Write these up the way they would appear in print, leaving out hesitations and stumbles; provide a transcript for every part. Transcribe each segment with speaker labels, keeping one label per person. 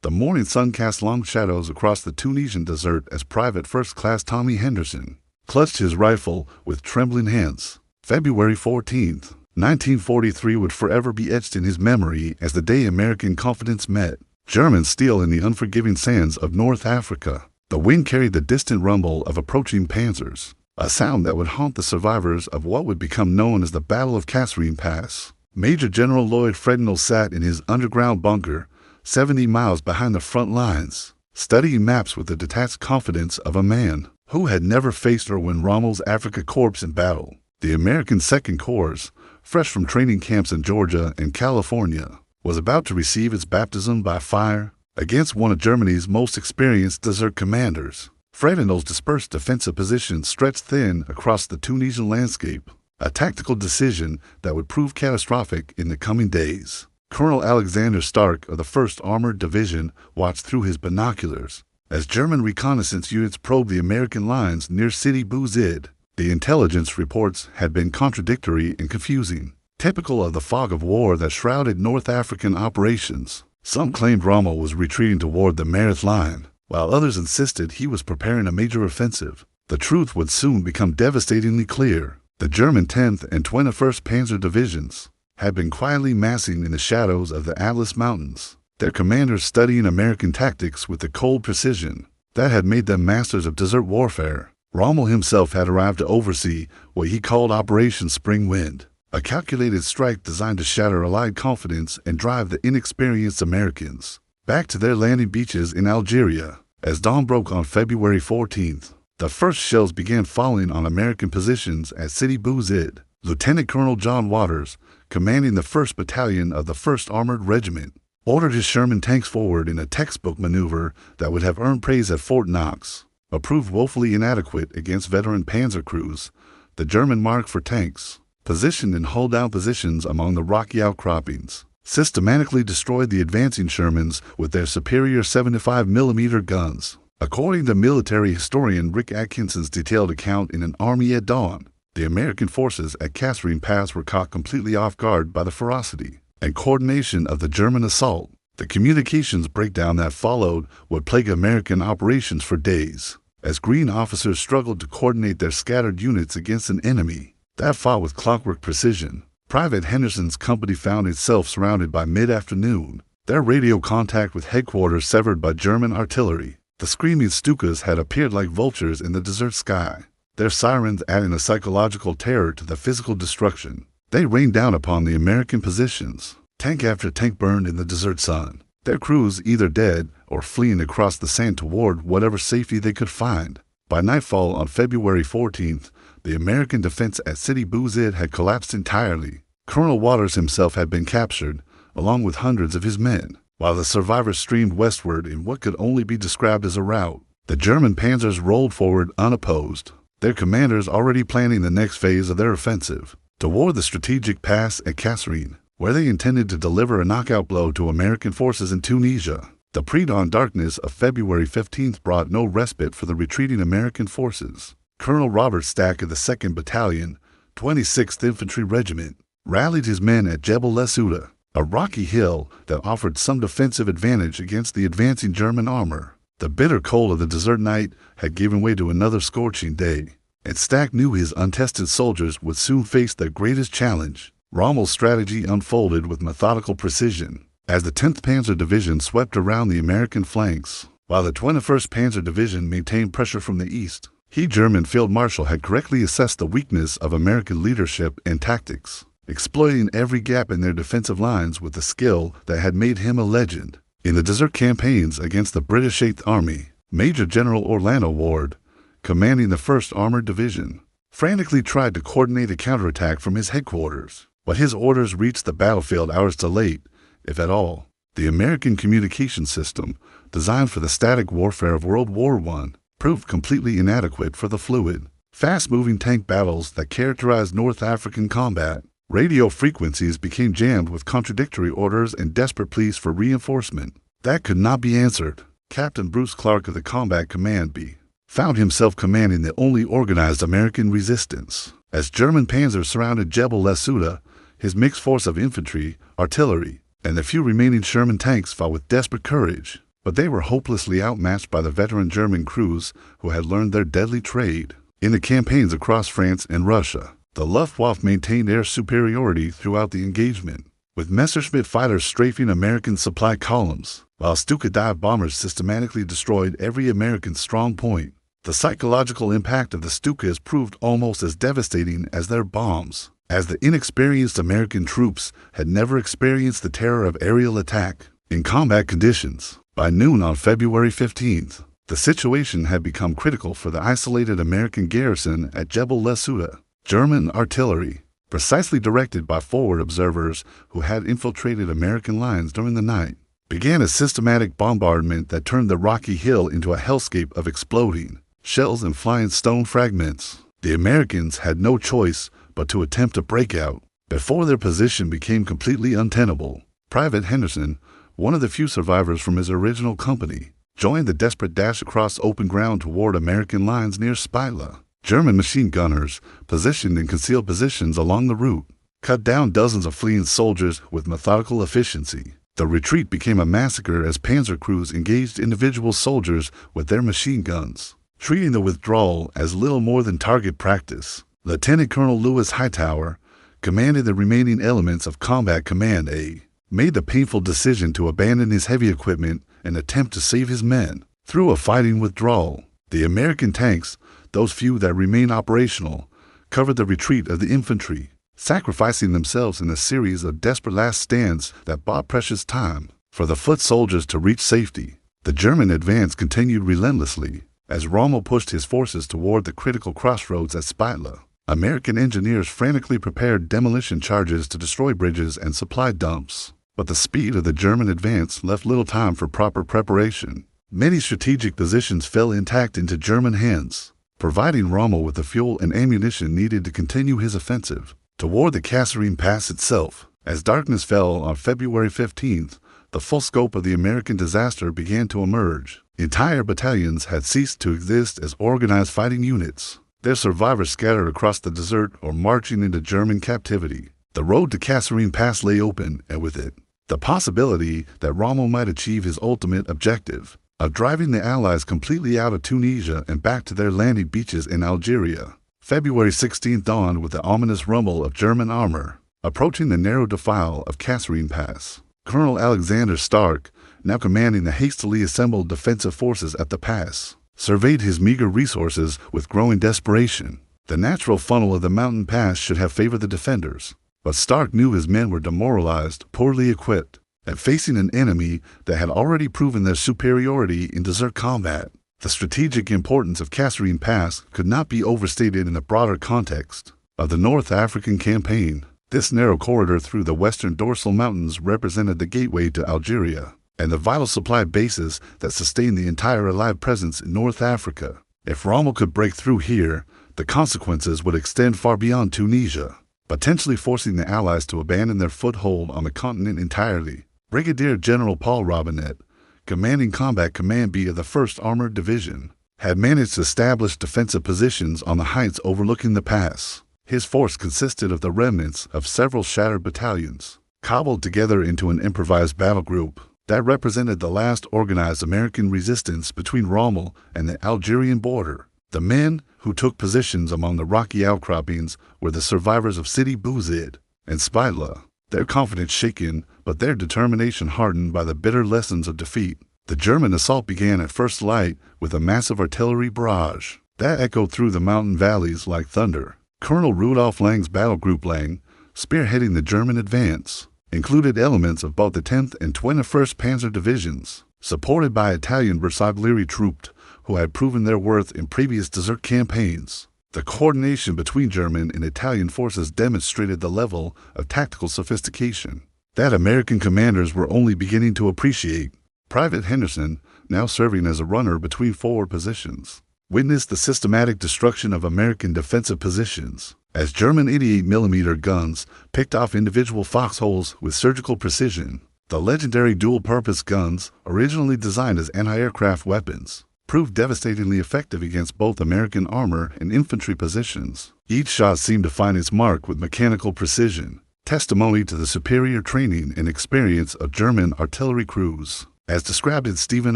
Speaker 1: The morning sun cast long shadows across the Tunisian desert as Private First Class Tommy Henderson clutched his rifle with trembling hands. February 14th, 1943 would forever be etched in his memory as the day American confidence met German steel in the unforgiving sands of North Africa. The wind carried the distant rumble of approaching panzers, a sound that would haunt the survivors of what would become known as the Battle of Kasserine Pass. Major General Lloyd Frednell sat in his underground bunker, 70 miles behind the front lines, studying maps with the detached confidence of a man who had never faced or win Rommel's Afrika Korps in battle. The American Second Corps, fresh from training camps in Georgia and California, was about to receive its baptism by fire against one of Germany's most experienced desert commanders. Frednell's dispersed defensive positions stretched thin across the Tunisian landscape, a tactical decision that would prove catastrophic in the coming days. Colonel Alexander Stark of the 1st Armored Division watched through his binoculars as German reconnaissance units probed the American lines near Sidi Bouzid. The intelligence reports had been contradictory and confusing, typical of the fog of war that shrouded North African operations. Some claimed Rommel was retreating toward the Mareth line, while others insisted he was preparing a major offensive. The truth would soon become devastatingly clear. The German 10th and 21st Panzer Divisions had been quietly massing in the shadows of the Atlas Mountains, their commanders studying American tactics with the cold precision that had made them masters of desert warfare. Rommel himself had arrived to oversee what he called Operation Spring Wind, a calculated strike designed to shatter Allied confidence and drive the inexperienced Americans back to their landing beaches in Algeria. As dawn broke on February 14th, the first shells began falling on American positions at Sidi Bouzid. Lieutenant Colonel John Waters, commanding the 1st Battalion of the 1st Armored Regiment, ordered his Sherman tanks forward in a textbook maneuver that would have earned praise at Fort Knox. Proved woefully inadequate against veteran panzer crews, the German Mark IV tanks, positioned in hull-down positions among the rocky outcroppings, systematically destroyed the advancing Shermans with their superior 75mm guns. According to military historian Rick Atkinson's detailed account in An Army at Dawn, the American forces at Kasserine Pass were caught completely off guard by the ferocity and coordination of the German assault. The communications breakdown that followed would plague American operations for days, as Green officers struggled to coordinate their scattered units against an enemy that fought with clockwork precision. Private Henderson's company found itself surrounded by mid-afternoon, their radio contact with headquarters severed by German artillery. The screaming Stukas had appeared like vultures in the desert sky, their sirens adding a psychological terror to the physical destruction. They rained down upon the American positions. Tank after tank burned in the desert sun, their crews either dead or fleeing across the sand toward whatever safety they could find. By nightfall on February 14th, the American defense at Sidi Bouzid had collapsed entirely. Colonel Waters himself had been captured, along with hundreds of his men, while the survivors streamed westward in what could only be described as a rout. The German panzers rolled forward unopposed, their commanders already planning the next phase of their offensive, toward the strategic pass at Kasserine, where they intended to deliver a knockout blow to American forces in Tunisia. The pre-dawn darkness of February 15th brought no respite for the retreating American forces. Colonel Robert Stack of the 2nd Battalion, 26th Infantry Regiment, rallied his men at Jebel Lesouda, a rocky hill that offered some defensive advantage against the advancing German armor. The bitter cold of the desert night had given way to another scorching day, and Stack knew his untested soldiers would soon face their greatest challenge. Rommel's strategy unfolded with methodical precision as the 10th Panzer Division swept around the American flanks, while the 21st Panzer Division maintained pressure from the east. He, German Field Marshal, had correctly assessed the weakness of American leadership and tactics, exploiting every gap in their defensive lines with a skill that had made him a legend. In the desert campaigns against the British 8th Army, Major General Orlando Ward, commanding the 1st Armored Division, frantically tried to coordinate a counterattack from his headquarters, but his orders reached the battlefield hours too late, if at all. The American communication system, designed for the static warfare of World War I, proved completely inadequate for the fluid, fast-moving tank battles that characterized North African combat. Radio frequencies became jammed with contradictory orders and desperate pleas for reinforcement that could not be answered. Captain Bruce Clark of the Combat Command B found himself commanding the only organized American resistance. As German panzers surrounded Jebel Lesouda, his mixed force of infantry, artillery, and the few remaining Sherman tanks fought with desperate courage. but they were hopelessly outmatched by the veteran German crews who had learned their deadly trade. In the campaigns across France and Russia, the Luftwaffe maintained air superiority throughout the engagement, with Messerschmitt fighters strafing American supply columns, while Stuka dive bombers systematically destroyed every American strong point. The psychological impact of the Stukas proved almost as devastating as their bombs, as the inexperienced American troops had never experienced the terror of aerial attack in combat conditions. By noon on February 15th, the situation had become critical for the isolated American garrison at Jebel Lesouda. German artillery, precisely directed by forward observers who had infiltrated American lines during the night, began a systematic bombardment that turned the rocky hill into a hellscape of exploding shells and flying stone fragments. The Americans had no choice but to attempt a breakout before their position became completely untenable. Private Henderson, one of the few survivors from his original company, joined the desperate dash across open ground toward American lines near Spitla. German machine gunners, positioned in concealed positions along the route, cut down dozens of fleeing soldiers with methodical efficiency. The retreat became a massacre as panzer crews engaged individual soldiers with their machine guns, treating the withdrawal as little more than target practice. Lieutenant Colonel Louis Hightower, commanded the remaining elements of Combat Command A, made the painful decision to abandon his heavy equipment and attempt to save his men through a fighting withdrawal. The American tanks, those few that remained operational, covered the retreat of the infantry, sacrificing themselves in a series of desperate last stands that bought precious time for the foot soldiers to reach safety. The German advance continued relentlessly as Rommel pushed his forces toward the critical crossroads at Spitla. American engineers frantically prepared demolition charges to destroy bridges and supply dumps, but the speed of the German advance left little time for proper preparation. Many strategic positions fell intact into German hands, providing Rommel with the fuel and ammunition needed to continue his offensive toward the Kasserine Pass itself. As darkness fell on February 15th, the full scope of the American disaster began to emerge. Entire battalions had ceased to exist as organized fighting units, their survivors scattered across the desert or marching into German captivity. The road to Kasserine Pass lay open, and with it, the possibility that Rommel might achieve his ultimate objective of driving the Allies completely out of Tunisia and back to their landing beaches in Algeria. February 16th dawned with the ominous rumble of German armor approaching the narrow defile of Kasserine Pass. Colonel Alexander Stark, now commanding the hastily assembled defensive forces at the pass, surveyed his meager resources with growing desperation. The natural funnel of the mountain pass should have favored the defenders, but Stark knew his men were demoralized, poorly equipped, and facing an enemy that had already proven their superiority in desert combat. The strategic importance of Kasserine Pass could not be overstated in the broader context of the North African campaign. This narrow corridor through the western dorsal mountains represented the gateway to Algeria and the vital supply bases that sustained the entire Allied presence in North Africa. If Rommel could break through here, the consequences would extend far beyond Tunisia, potentially forcing the Allies to abandon their foothold on the continent entirely. Brigadier General Paul Robinette, commanding Combat Command B of the 1st Armored Division, had managed to establish defensive positions on the heights overlooking the pass. His force consisted of the remnants of several shattered battalions, cobbled together into an improvised battle group that represented the last organized American resistance between Rommel and the Algerian border. The men who took positions among the rocky outcroppings were the survivors of Sidi Bouzid and Spitla, their confidence shaken but their determination hardened by the bitter lessons of defeat. The German assault began at first light with a massive artillery barrage that echoed through the mountain valleys like thunder. Colonel Rudolf Lang's Battle Group Lang, spearheading the German advance, included elements of both the 10th and 21st Panzer Divisions, supported by Italian Bersaglieri troops who had proven their worth in previous desert campaigns. The coordination between German and Italian forces demonstrated the level of tactical sophistication that American commanders were only beginning to appreciate. Private Henderson, now serving as a runner between forward positions, witnessed the systematic destruction of American defensive positions as German 88mm guns picked off individual foxholes with surgical precision. The legendary dual-purpose guns, originally designed as anti-aircraft weapons, proved devastatingly effective against both American armor and infantry positions. Each shot seemed to find its mark with mechanical precision, testimony to the superior training and experience of German artillery crews. as described in Stephen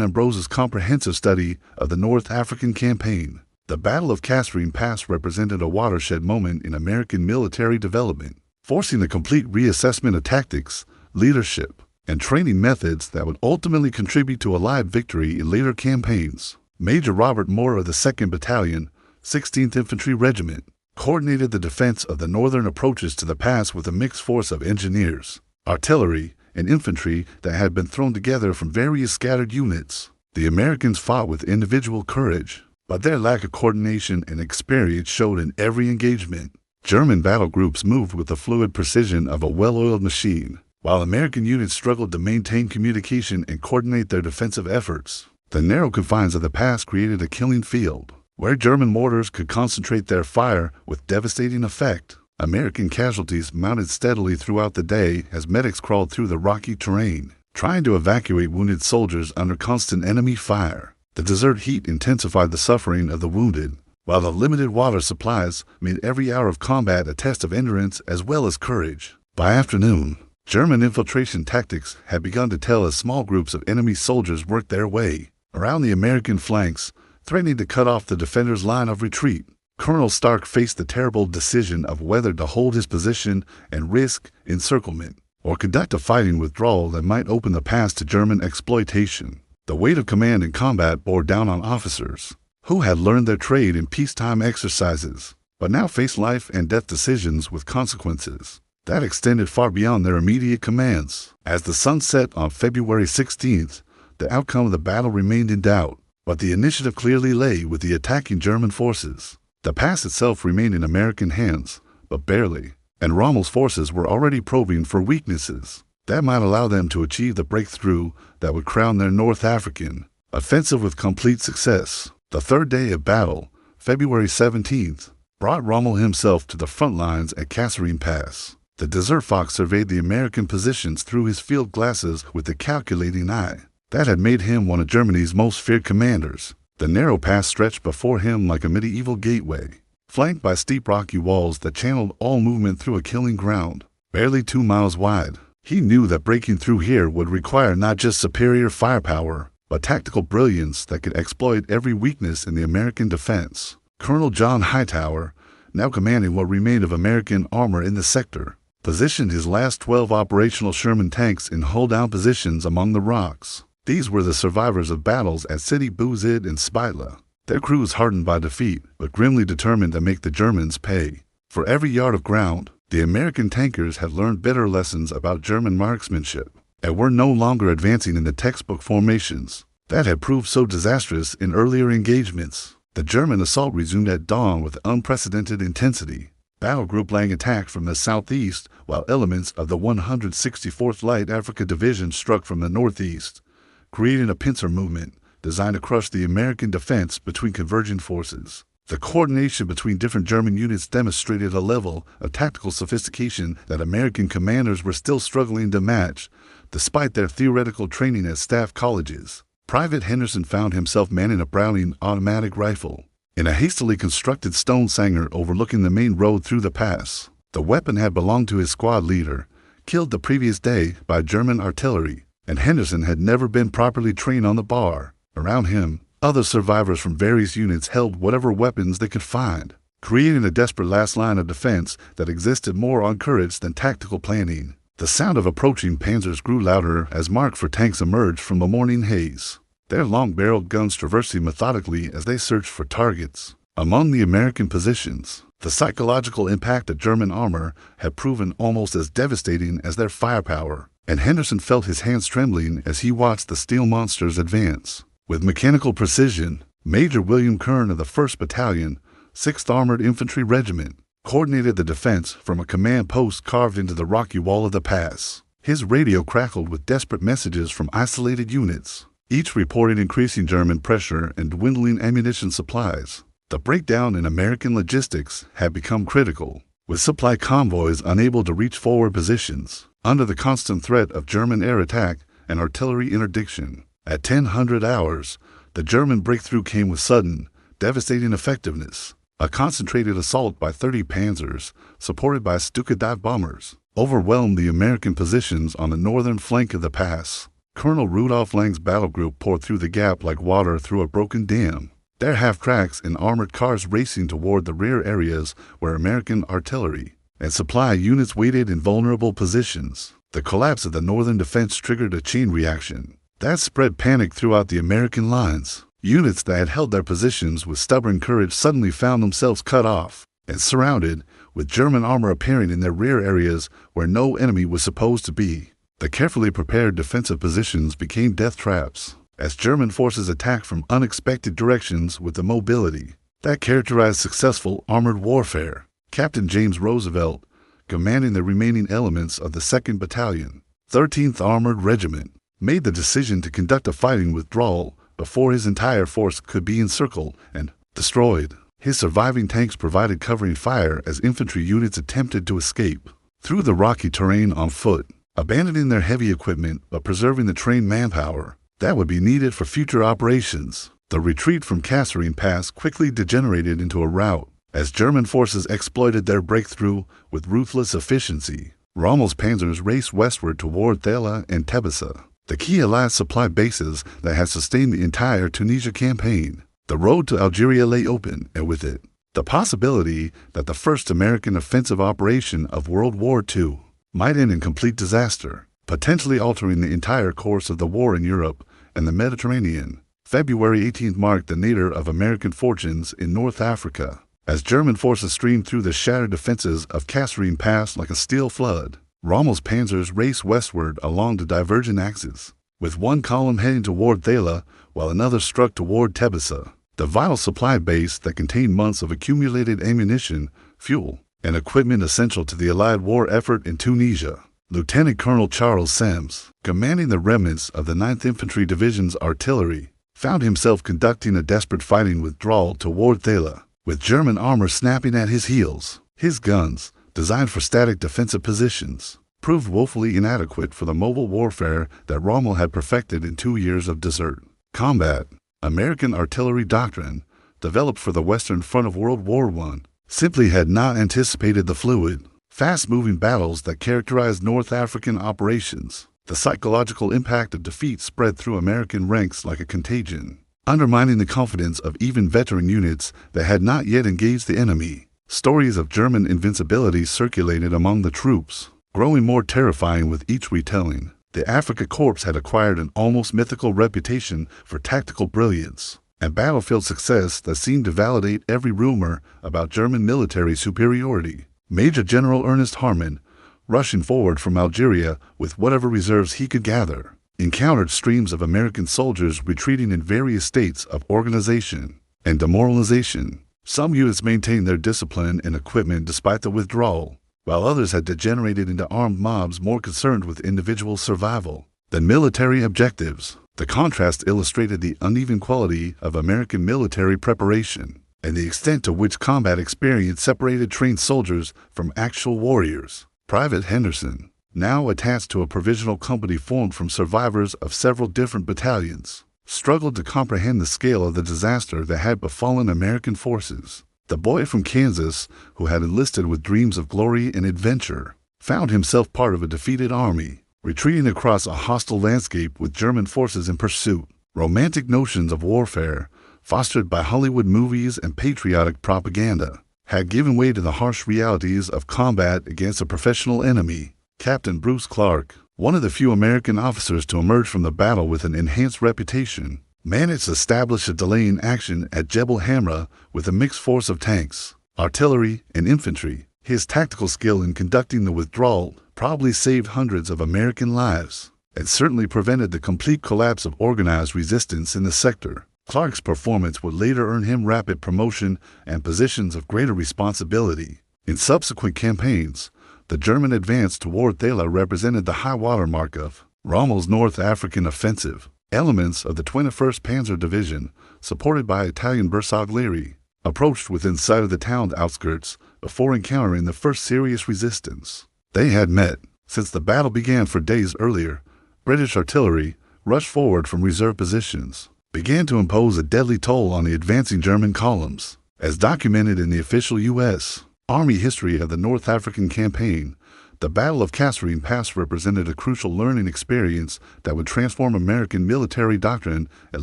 Speaker 1: Ambrose's comprehensive study of the North African Campaign. The Battle of Kasserine Pass represented a watershed moment in American military development, forcing a complete reassessment of tactics, leadership, and training methods that would ultimately contribute to Allied victory in later campaigns. Major Robert Moore of the 2nd Battalion, 16th Infantry Regiment, coordinated the defense of the northern approaches to the pass with a mixed force of engineers, artillery, and infantry that had been thrown together from various scattered units. The Americans fought with individual courage, but their lack of coordination and experience showed in every engagement. German battle groups moved with the fluid precision of a well-oiled machine, while American units struggled to maintain communication and coordinate their defensive efforts. The narrow confines of the pass created a killing field, where German mortars could concentrate their fire with devastating effect. American casualties mounted steadily throughout the day as medics crawled through the rocky terrain, trying to evacuate wounded soldiers under constant enemy fire. The desert heat intensified the suffering of the wounded, while the limited water supplies made every hour of combat a test of endurance as well as courage. By afternoon, German infiltration tactics had begun to tell as small groups of enemy soldiers worked their way around the American flanks, threatening to cut off the defenders' line of retreat. Colonel Stark faced the terrible decision of whether to hold his position and risk encirclement, or conduct a fighting withdrawal that might open the pass to German exploitation. The weight of command and combat bore down on officers who had learned their trade in peacetime exercises, but now faced life and death decisions with consequences that extended far beyond their immediate commands. As the sun set on February 16th, the outcome of the battle remained in doubt, but the initiative clearly lay with the attacking German forces. The pass itself remained in American hands, but barely, and Rommel's forces were already probing for weaknesses that might allow them to achieve the breakthrough that would crown their North African offensive with complete success. The third day of battle, February 17th, brought Rommel himself to the front lines at Kasserine Pass. The Desert Fox surveyed the American positions through his field glasses with a calculating eye that had made him one of Germany's most feared commanders. The narrow pass stretched before him like a medieval gateway, flanked by steep rocky walls that channeled all movement through a killing ground, barely 2 miles wide. He knew that breaking through here would require not just superior firepower, but tactical brilliance that could exploit every weakness in the American defense. Colonel John Hightower, now commanding what remained of American armor in the sector, positioned his last 12 operational Sherman tanks in hold-down positions among the rocks. These were the survivors of battles at Sidi Bouzid and Spitla, their crews hardened by defeat, but grimly determined to make the Germans pay. For every yard of ground, the American tankers had learned bitter lessons about German marksmanship, and were no longer advancing in the textbook formations that had proved so disastrous in earlier engagements. The German assault resumed at dawn with unprecedented intensity. Battle Group Lang attacked from the southeast, while elements of the 164th Light Africa Division struck from the northeast, creating a pincer movement designed to crush the American defense between converging forces. The coordination between different German units demonstrated a level of tactical sophistication that American commanders were still struggling to match, despite their theoretical training at staff colleges. Private Henderson found himself manning a Browning automatic rifle in a hastily constructed stone sanger overlooking the main road through the pass. The weapon had belonged to his squad leader, killed the previous day by German artillery, and Henderson had never been properly trained on the bar. Around him, other survivors from various units held whatever weapons they could find, creating a desperate last line of defense that existed more on courage than tactical planning. The sound of approaching panzers grew louder as marked for tanks emerged from the morning haze, their long-barreled guns traversing methodically as they searched for targets. Among the American positions, the psychological impact of German armor had proven almost as devastating as their firepower, and Henderson felt his hands trembling as he watched the steel monsters advance. With mechanical precision, Major William Kern of the 1st Battalion, 6th Armored Infantry Regiment, coordinated the defense from a command post carved into the rocky wall of the pass. His radio crackled with desperate messages from isolated units, each reporting increasing German pressure and dwindling ammunition supplies. The breakdown in American logistics had become critical, with supply convoys unable to reach forward positions under the constant threat of German air attack and artillery interdiction. At 1000 hours, the German breakthrough came with sudden, devastating effectiveness. A concentrated assault by 30 panzers, supported by Stuka dive bombers, overwhelmed the American positions on the northern flank of the pass. Colonel Rudolf Lang's battle group poured through the gap like water through a broken dam, their half-tracks and armored cars racing toward the rear areas where American artillery and supply units waited in vulnerable positions. The collapse of the northern defense triggered a chain reaction that spread panic throughout the American lines. Units that had held their positions with stubborn courage suddenly found themselves cut off and surrounded, with German armor appearing in their rear areas where no enemy was supposed to be. The carefully prepared defensive positions became death traps as German forces attacked from unexpected directions with the mobility that characterized successful armored warfare. Captain James Roosevelt, commanding the remaining elements of the 2nd Battalion, 13th Armored Regiment, made the decision to conduct a fighting withdrawal before his entire force could be encircled and destroyed. His surviving tanks provided covering fire as infantry units attempted to escape through the rocky terrain on foot, abandoning their heavy equipment but preserving the trained manpower that would be needed for future operations. The retreat from Kasserine Pass quickly degenerated into a rout as German forces exploited their breakthrough with ruthless efficiency. Rommel's panzers raced westward toward Thela and Tebessa, the key Allied supply bases that had sustained the entire Tunisia campaign. The road to Algeria lay open, and with it, the possibility that the first American offensive operation of World War II might end in complete disaster, potentially altering the entire course of the war in Europe and the Mediterranean. February 18th marked the nadir of American fortunes in North Africa, as German forces streamed through the shattered defenses of Kasserine Pass like a steel flood. Rommel's panzers raced westward along the divergent axes, with one column heading toward Thela while another struck toward Tebessa, the vital supply base that contained months of accumulated ammunition, fuel, and equipment essential to the Allied war effort in Tunisia. Lieutenant Colonel Charles Sams, commanding the remnants of the 9th Infantry Division's artillery, found himself conducting a desperate fighting withdrawal toward Thela, with German armor snapping at his heels. His guns, designed for static defensive positions, proved woefully inadequate for the mobile warfare that Rommel had perfected in 2 years of desert combat. American artillery doctrine, developed for the Western Front of World War I, simply had not anticipated the fluid, fast-moving battles that characterized North African operations. The psychological impact of defeat spread through American ranks like a contagion, undermining the confidence of even veteran units that had not yet engaged the enemy. Stories of German invincibility circulated among the troops, growing more terrifying with each retelling. The Afrika Korps had acquired an almost mythical reputation for tactical brilliance and battlefield success that seemed to validate every rumor about German military superiority. Major General Ernest Harman, rushing forward from Algeria with whatever reserves he could gather, encountered streams of American soldiers retreating in various states of organization and demoralization. Some units maintained their discipline and equipment despite the withdrawal, while others had degenerated into armed mobs more concerned with individual survival than military objectives. The contrast illustrated the uneven quality of American military preparation and the extent to which combat experience separated trained soldiers from actual warriors. Private Henderson, now attached to a provisional company formed from survivors of several different battalions, struggled to comprehend the scale of the disaster that had befallen American forces. The boy from Kansas, who had enlisted with dreams of glory and adventure, found himself part of a defeated army, retreating across a hostile landscape with German forces in pursuit. Romantic notions of warfare, fostered by Hollywood movies and patriotic propaganda, had given way to the harsh realities of combat against a professional enemy. Captain Bruce Clark, one of the few American officers to emerge from the battle with an enhanced reputation, managed to establish a delay in action at Jebel Hamra with a mixed force of tanks, artillery, and infantry. His tactical skill in conducting the withdrawal probably saved hundreds of American lives and certainly prevented the complete collapse of organized resistance in the sector. Clark's performance would later earn him rapid promotion and positions of greater responsibility. In subsequent campaigns, the German advance toward Thela represented the high water mark of Rommel's North African offensive. Elements of the 21st Panzer Division, supported by Italian Bersaglieri, approached within sight of the town's outskirts before encountering the first serious resistance. They had met. Since the battle began 4 days earlier, British artillery, rushed forward from reserve positions, began to impose a deadly toll on the advancing German columns. As documented in the official U.S. Army history of the North African campaign, The Battle of Kasserine Pass represented a crucial learning experience that would transform American military doctrine and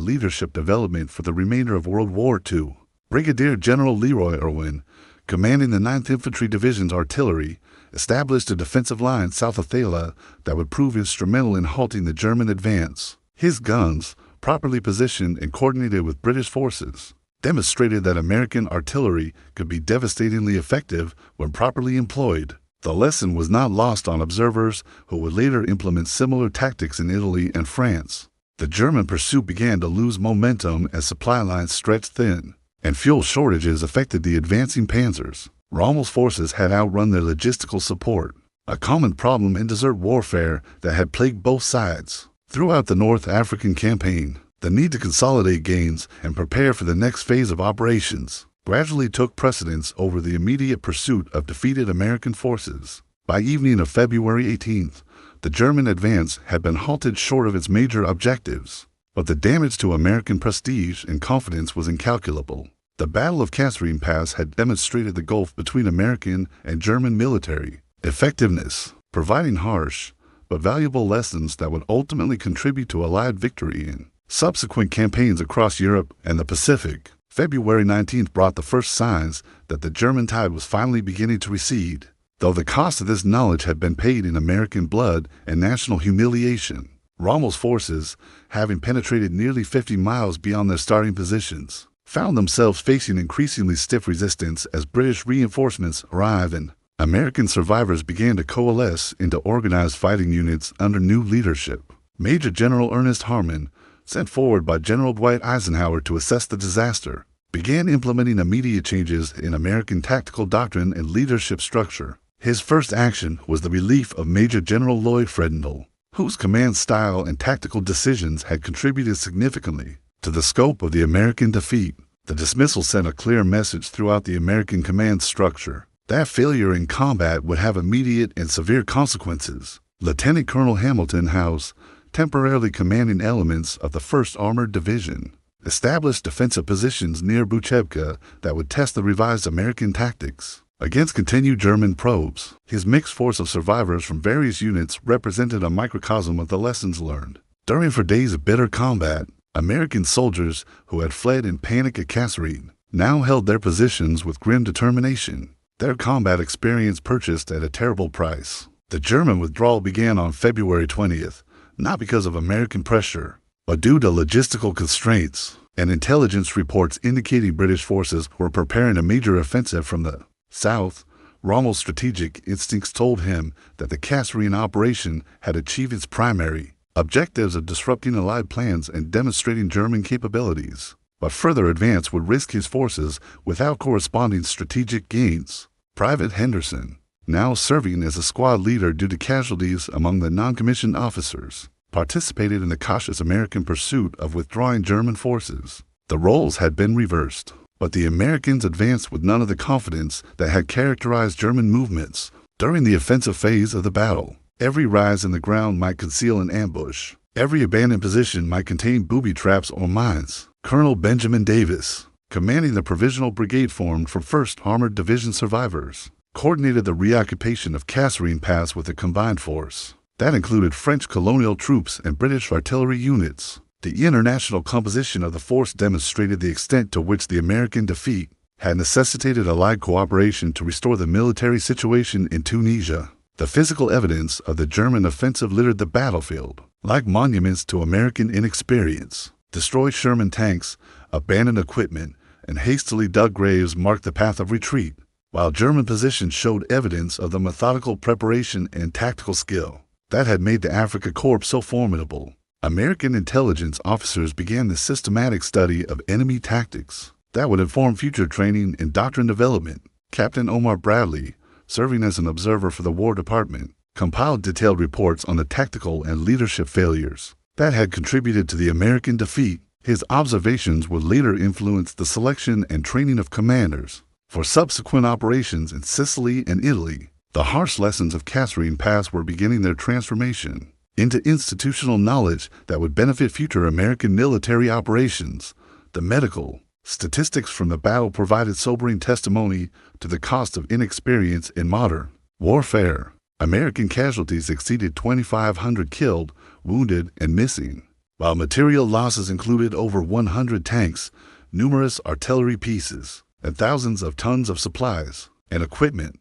Speaker 1: leadership development for the remainder of World War II. Brigadier General Leroy Irwin, commanding the 9th Infantry Division's artillery, established a defensive line south of Thala that would prove instrumental in halting the German advance. His guns, properly positioned and coordinated with British forces, demonstrated that American artillery could be devastatingly effective when properly employed. The lesson was not lost on observers who would later implement similar tactics in Italy and France. The German pursuit began to lose momentum as supply lines stretched thin, and fuel shortages affected the advancing panzers. Rommel's forces had outrun their logistical support, a common problem in desert warfare that had plagued both sides. Throughout the North African campaign, the need to consolidate gains and prepare for the next phase of operations gradually took precedence over the immediate pursuit of defeated American forces. By evening of February 18th, the German advance had been halted short of its major objectives, but the damage to American prestige and confidence was incalculable. The Battle of Kasserine Pass had demonstrated the gulf between American and German military effectiveness, providing harsh but valuable lessons that would ultimately contribute to Allied victory in subsequent campaigns across Europe and the Pacific. February 19th brought the first signs that the German tide was finally beginning to recede, though the cost of this knowledge had been paid in American blood and national humiliation. Rommel's forces, having penetrated nearly 50 miles beyond their starting positions, found themselves facing increasingly stiff resistance as British reinforcements arrived and American survivors began to coalesce into organized fighting units under new leadership. Major General Ernest Harmon, sent forward by General Dwight Eisenhower to assess the disaster, began implementing immediate changes in American tactical doctrine and leadership structure. His first action was the relief of Major General Lloyd Fredendall, whose command style and tactical decisions had contributed significantly to the scope of the American defeat. The dismissal sent a clear message throughout the American command structure that failure in combat would have immediate and severe consequences. Lieutenant Colonel Hamilton House, temporarily commanding elements of the 1st Armored Division, established defensive positions near Buchebka that would test the revised American tactics against continued German probes. His mixed force of survivors from various units represented a microcosm of the lessons learned. During 4 days of bitter combat, American soldiers who had fled in panic at Kasserine now held their positions with grim determination, their combat experience purchased at a terrible price. The German withdrawal began on February 20th, not because of American pressure, but due to logistical constraints and intelligence reports indicating British forces were preparing a major offensive from the south. Rommel's strategic instincts told him that the Kasserine operation had achieved its primary objectives of disrupting Allied plans and demonstrating German capabilities, but further advance would risk his forces without corresponding strategic gains. Private Henderson, now serving as a squad leader due to casualties among the non-commissioned officers, participated in the cautious American pursuit of withdrawing German forces. The roles had been reversed, but the Americans advanced with none of the confidence that had characterized German movements during the offensive phase of the battle. Every rise in the ground might conceal an ambush. Every abandoned position might contain booby traps or mines. Colonel Benjamin Davis, commanding the provisional brigade formed from 1st Armored Division survivors, coordinated the reoccupation of Kasserine Pass with a combined force that included French colonial troops and British artillery units. The international composition of the force demonstrated the extent to which the American defeat had necessitated Allied cooperation to restore the military situation in Tunisia. The physical evidence of the German offensive littered the battlefield like monuments to American inexperience. Destroyed Sherman tanks, abandoned equipment, and hastily dug graves marked the path of retreat, while German positions showed evidence of the methodical preparation and tactical skill that had made the Afrika Korps so formidable. American intelligence officers began the systematic study of enemy tactics that would inform future training and doctrine development. Captain Omar Bradley, serving as an observer for the War Department, compiled detailed reports on the tactical and leadership failures that had contributed to the American defeat. His observations would later influence the selection and training of commanders for subsequent operations in Sicily and Italy. The harsh lessons of Kasserine Pass were beginning their transformation into institutional knowledge that would benefit future American military operations. The medical statistics from the battle provided sobering testimony to the cost of inexperience in modern warfare. American casualties exceeded 2,500 killed, wounded, and missing, while material losses included over 100 tanks, numerous artillery pieces, and thousands of tons of supplies and equipment.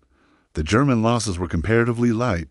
Speaker 1: The German losses were comparatively light,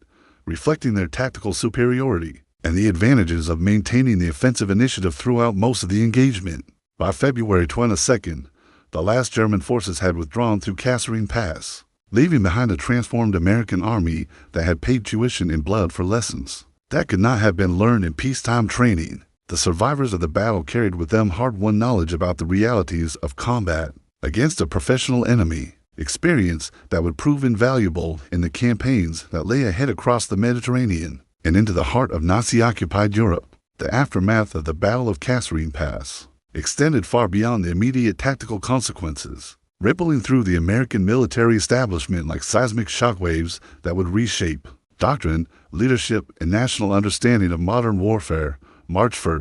Speaker 1: reflecting their tactical superiority and the advantages of maintaining the offensive initiative throughout most of the engagement. By February 22nd, the last German forces had withdrawn through Kasserine Pass, leaving behind a transformed American army that had paid tuition in blood for lessons that could not have been learned in peacetime training. The survivors of the battle carried with them hard-won knowledge about the realities of combat against a professional enemy, experience that would prove invaluable in the campaigns that lay ahead across the Mediterranean and into the heart of Nazi-occupied Europe. The aftermath of the Battle of Kasserine Pass extended far beyond the immediate tactical consequences, rippling through the American military establishment like seismic shockwaves that would reshape doctrine, leadership, and national understanding of modern warfare. March 1,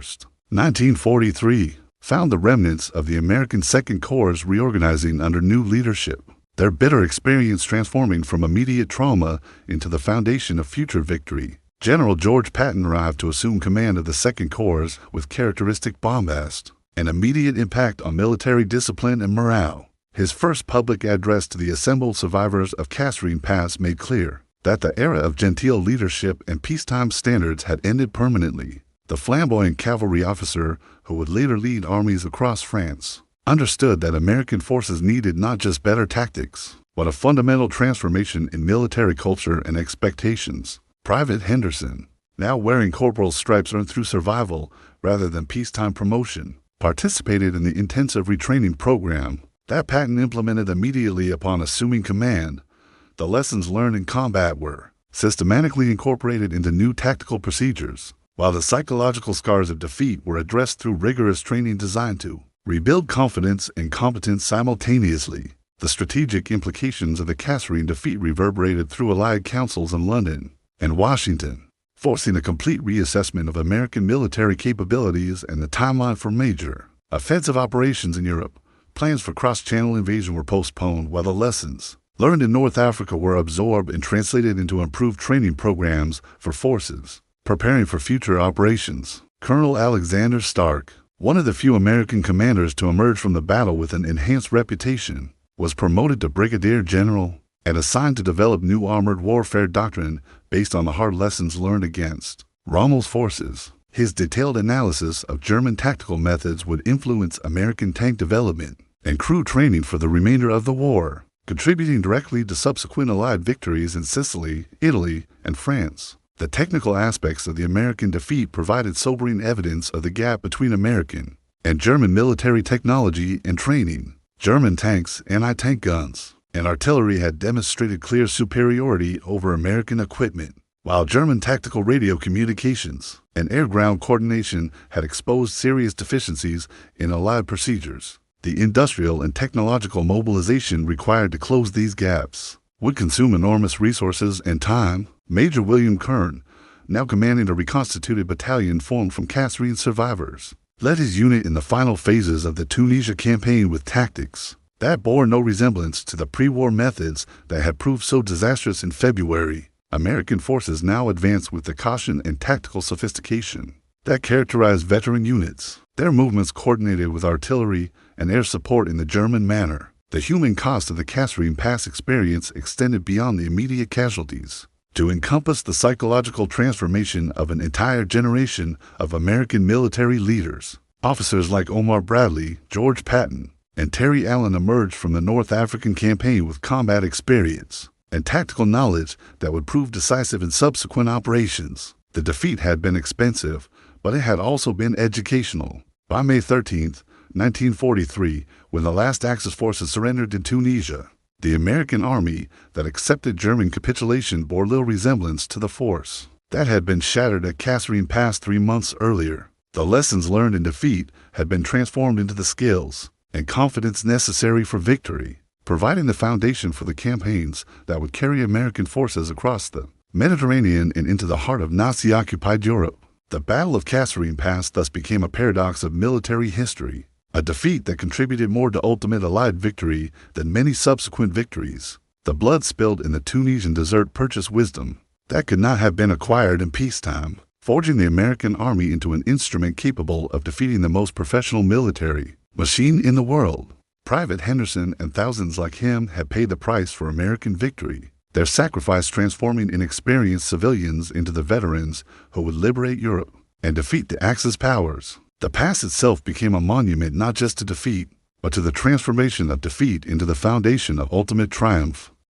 Speaker 1: 1943, found the remnants of the American Second Corps reorganizing under new leadership, their bitter experience transforming from immediate trauma into the foundation of future victory. General George Patton arrived to assume command of the Second Corps with characteristic bombast, an immediate impact on military discipline and morale. His first public address to the assembled survivors of Kasserine Pass made clear that the era of genteel leadership and peacetime standards had ended permanently. The flamboyant cavalry officer, who would later lead armies across France, understood that American forces needed not just better tactics, but a fundamental transformation in military culture and expectations. Private Henderson, now wearing corporal's stripes earned through survival rather than peacetime promotion, participated in the intensive retraining program that Patton implemented immediately upon assuming command. The lessons learned in combat were systematically incorporated into new tactical procedures, while the psychological scars of defeat were addressed through rigorous training designed to rebuild confidence and competence simultaneously. The strategic implications of the Kasserine defeat reverberated through Allied councils in London and Washington, forcing a complete reassessment of American military capabilities and the timeline for major offensive operations in Europe. Plans for cross-channel invasion were postponed, while the lessons learned in North Africa were absorbed and translated into improved training programs for forces preparing for future operations. Colonel Alexander Stark, one of the few American commanders to emerge from the battle with an enhanced reputation, was promoted to brigadier general and assigned to develop new armored warfare doctrine based on the hard lessons learned against Rommel's forces. His detailed analysis of German tactical methods would influence American tank development and crew training for the remainder of the war, contributing directly to subsequent Allied victories in Sicily, Italy, and France. The technical aspects of the American defeat provided sobering evidence of the gap between American and German military technology and training. German tanks, anti-tank guns, and artillery had demonstrated clear superiority over American equipment, while German tactical radio communications and air-ground coordination had exposed serious deficiencies in Allied procedures. The industrial and technological mobilization required to close these gaps would consume enormous resources and time. Major William Kern, now commanding a reconstituted battalion formed from Kasserine survivors, led his unit in the final phases of the Tunisia campaign with tactics that bore no resemblance to the pre-war methods that had proved so disastrous in February. American forces now advanced with the caution and tactical sophistication that characterized veteran units, their movements coordinated with artillery and air support in the German manner. The human cost of the Kasserine Pass experience extended beyond the immediate casualties to encompass the psychological transformation of an entire generation of American military leaders. Officers like Omar Bradley, George Patton, and Terry Allen emerged from the North African campaign with combat experience and tactical knowledge that would prove decisive in subsequent operations. The defeat had been expensive, but it had also been educational. By May 13, 1943, when the last Axis forces surrendered in Tunisia, the American army that accepted German capitulation bore little resemblance to the force that had been shattered at Kasserine Pass 3 months earlier. The lessons learned in defeat had been transformed into the skills and confidence necessary for victory, providing the foundation for the campaigns that would carry American forces across the Mediterranean and into the heart of Nazi-occupied Europe. The Battle of Kasserine Pass thus became a paradox of military history, a defeat that contributed more to ultimate Allied victory than many subsequent victories. The blood spilled in the Tunisian desert purchased wisdom, that could not have been acquired in peacetime, forging the American Army into an instrument capable of defeating the most professional military machine in the world. Private Henderson and thousands like him had paid the price for American victory, their sacrifice transforming inexperienced civilians into the veterans who would liberate Europe and defeat the Axis powers. The pass itself became a monument not just to defeat, but to the transformation of defeat into the foundation of ultimate triumph.